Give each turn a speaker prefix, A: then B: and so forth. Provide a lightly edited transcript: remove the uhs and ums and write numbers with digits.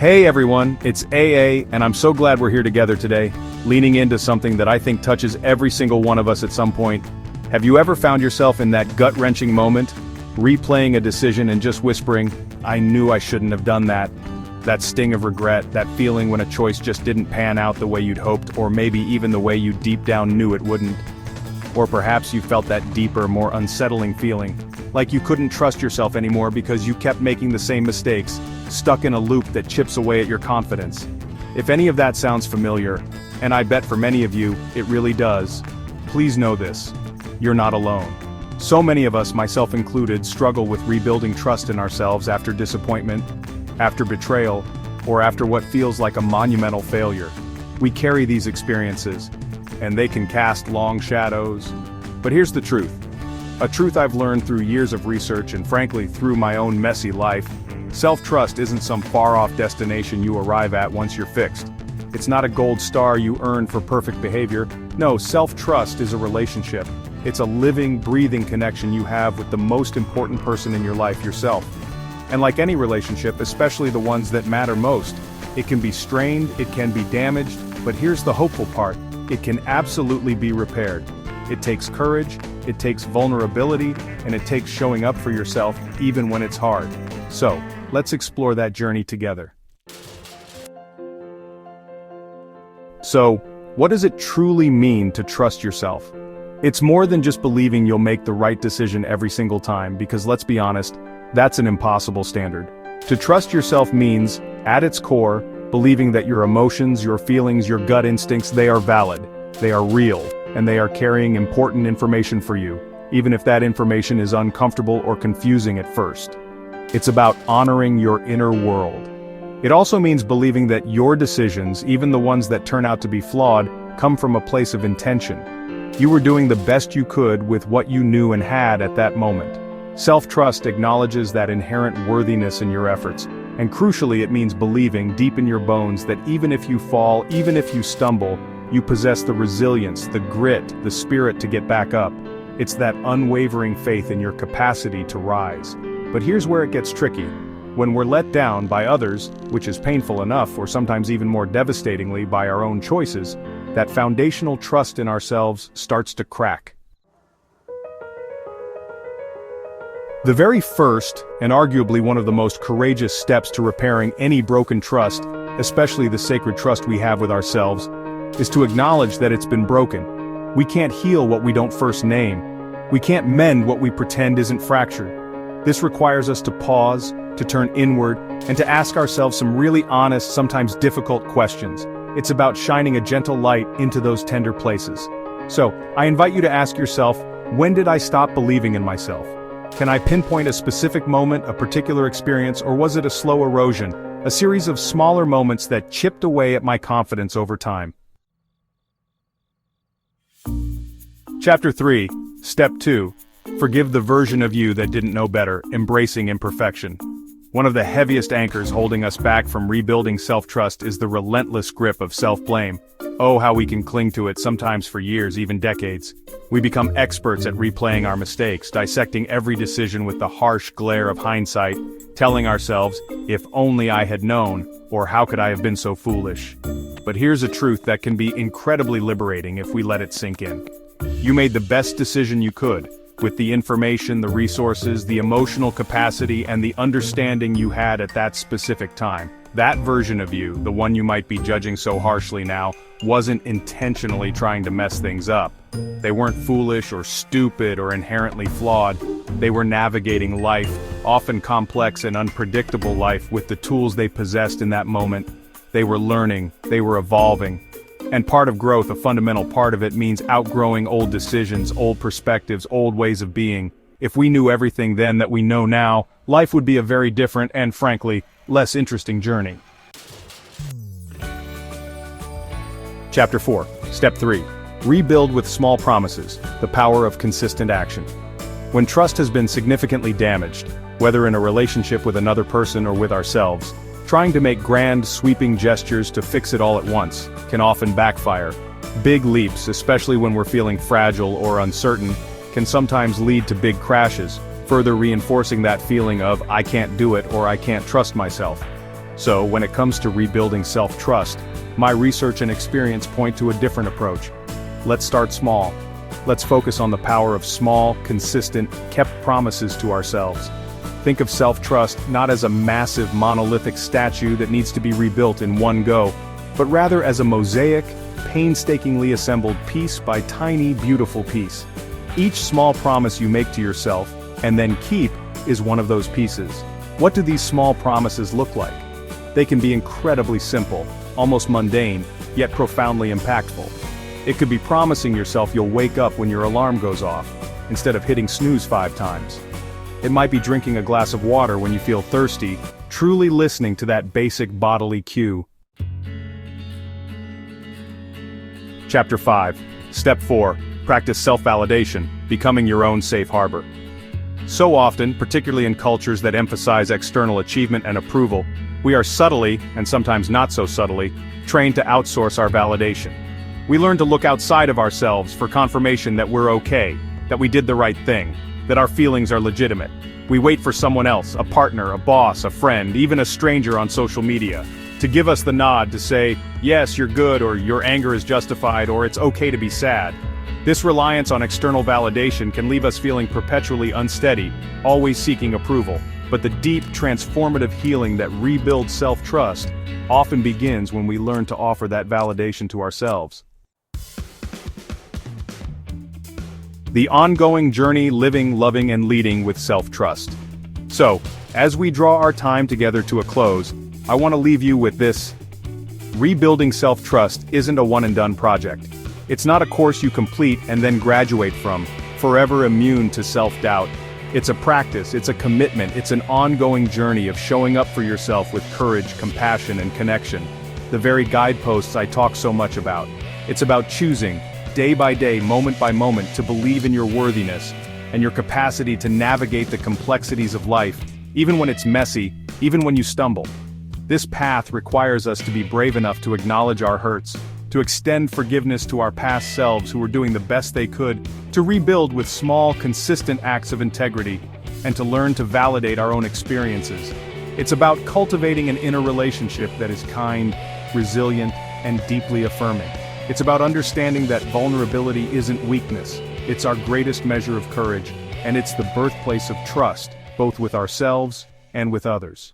A: Hey everyone, it's AA, and I'm so glad we're here together today, leaning into something that I think touches every single one of us at some point. Have you ever found yourself in that gut-wrenching moment, replaying a decision and just whispering, "I knew I shouldn't have done that"? That sting of regret, that feeling when a choice just didn't pan out the way you'd hoped, or maybe even the way you deep down knew it wouldn't. Or perhaps you felt that deeper, more unsettling feeling, like you couldn't trust yourself anymore because you kept making the same mistakes, stuck in a loop that chips away at your confidence. If any of that sounds familiar, and I bet for many of you, it really does, please know this: you're not alone. So many of us, myself included, struggle with rebuilding trust in ourselves after disappointment, after betrayal, or after what feels like a monumental failure. We carry these experiences, and they can cast long shadows. But here's the truth. A truth I've learned through years of research and frankly through my own messy life. Self-trust isn't some far-off destination you arrive at once you're fixed. It's not a gold star you earn for perfect behavior. No, self-trust is a relationship. It's a living, breathing connection you have with the most important person in your life, yourself. And like any relationship, especially the ones that matter most, it can be strained, it can be damaged, but here's the hopeful part: it can absolutely be repaired. It takes courage, it takes vulnerability, and it takes showing up for yourself even when it's hard. So, let's explore that journey together. So, what does it truly mean to trust yourself? It's more than just believing you'll make the right decision every single time, because let's be honest, that's an impossible standard. To trust yourself means, at its core, believing that your emotions, your feelings, your gut instincts, they are valid, they are real, and they are carrying important information for you, even if that information is uncomfortable or confusing at first. It's about honoring your inner world. It also means believing that your decisions, even the ones that turn out to be flawed, come from a place of intention. You were doing the best you could with what you knew and had at that moment. Self-trust acknowledges that inherent worthiness in your efforts, and crucially it means believing deep in your bones that even if you fall, even if you stumble, you possess the resilience, the grit, the spirit to get back up. It's that unwavering faith in your capacity to rise. But here's where it gets tricky. When we're let down by others, which is painful enough, or sometimes even more devastatingly by our own choices, that foundational trust in ourselves starts to crack. The very first, and arguably one of the most courageous steps to repairing any broken trust, especially the sacred trust we have with ourselves, is to acknowledge that it's been broken. We can't heal what we don't first name. We can't mend what we pretend isn't fractured. This requires us to pause, to turn inward, and to ask ourselves some really honest, sometimes difficult questions. It's about shining a gentle light into those tender places. So, I invite you to ask yourself, when did I stop believing in myself? Can I pinpoint a specific moment, a particular experience, or was it a slow erosion, a series of smaller moments that chipped away at my confidence over time? Chapter 3, Step 2. Forgive the version of you that didn't know better, embracing imperfection. One of the heaviest anchors holding us back from rebuilding self-trust is the relentless grip of self-blame. Oh, how we can cling to it, sometimes for years, even decades. We become experts at replaying our mistakes, dissecting every decision with the harsh glare of hindsight, telling ourselves, if only I had known, or how could I have been so foolish? But here's a truth that can be incredibly liberating if we let it sink in. You made the best decision you could, with the information, the resources, the emotional capacity, and the understanding you had at that specific time. That version of you, the one you might be judging so harshly now, wasn't intentionally trying to mess things up. They weren't foolish or stupid or inherently flawed. They were navigating life, often complex and unpredictable life, with the tools they possessed in that moment. They were learning, they were evolving. And part of growth, a fundamental part of it, means outgrowing old decisions, old perspectives, old ways of being. If we knew everything then that we know now, life would be a very different and, frankly, less interesting journey. Chapter 4, Step 3. Rebuild with small promises, the power of consistent action. When trust has been significantly damaged, whether in a relationship with another person or with ourselves, trying to make grand, sweeping gestures to fix it all at once can often backfire. Big leaps, especially when we're feeling fragile or uncertain, can sometimes lead to big crashes, further reinforcing that feeling of "I can't do it" or "I can't trust myself." So, when it comes to rebuilding self-trust, my research and experience point to a different approach. Let's start small. Let's focus on the power of small, consistent, kept promises to ourselves. Think of self-trust not as a massive monolithic statue that needs to be rebuilt in one go, but rather as a mosaic, painstakingly assembled piece by tiny, beautiful piece. Each small promise you make to yourself, and then keep, is one of those pieces. What do these small promises look like? They can be incredibly simple, almost mundane, yet profoundly impactful. It could be promising yourself you'll wake up when your alarm goes off, instead of hitting snooze 5 times. It might be drinking a glass of water when you feel thirsty, truly listening to that basic bodily cue. Chapter 5. Step 4. Practice self-validation, becoming your own safe harbor. So often, particularly in cultures that emphasize external achievement and approval, we are subtly, and sometimes not so subtly, trained to outsource our validation. We learn to look outside of ourselves for confirmation that we're okay, that we did the right thing, that our feelings are legitimate. We wait for someone else, a partner, a boss, a friend, even a stranger on social media, to give us the nod to say, yes, you're good, or your anger is justified, or it's okay to be sad. This reliance on external validation can leave us feeling perpetually unsteady, always seeking approval. But the deep, transformative healing that rebuilds self-trust often begins when we learn to offer that validation to ourselves. The ongoing journey living, loving, and leading with self-trust. So, as we draw our time together to a close, I want to leave you with this. Rebuilding self-trust isn't a one-and-done project. It's not a course you complete and then graduate from, forever immune to self-doubt. It's a practice, it's a commitment, it's an ongoing journey of showing up for yourself with courage, compassion, and connection. The very guideposts I talk so much about. It's about choosing, day by day, moment by moment, to believe in your worthiness and your capacity to navigate the complexities of life, even when it's messy, even when you stumble. This path requires us to be brave enough to acknowledge our hurts, to extend forgiveness to our past selves who were doing the best they could, to rebuild with small, consistent acts of integrity, and to learn to validate our own experiences. It's about cultivating an inner relationship that is kind, resilient, and deeply affirming. It's about understanding that vulnerability isn't weakness, it's our greatest measure of courage, and it's the birthplace of trust, both with ourselves and with others.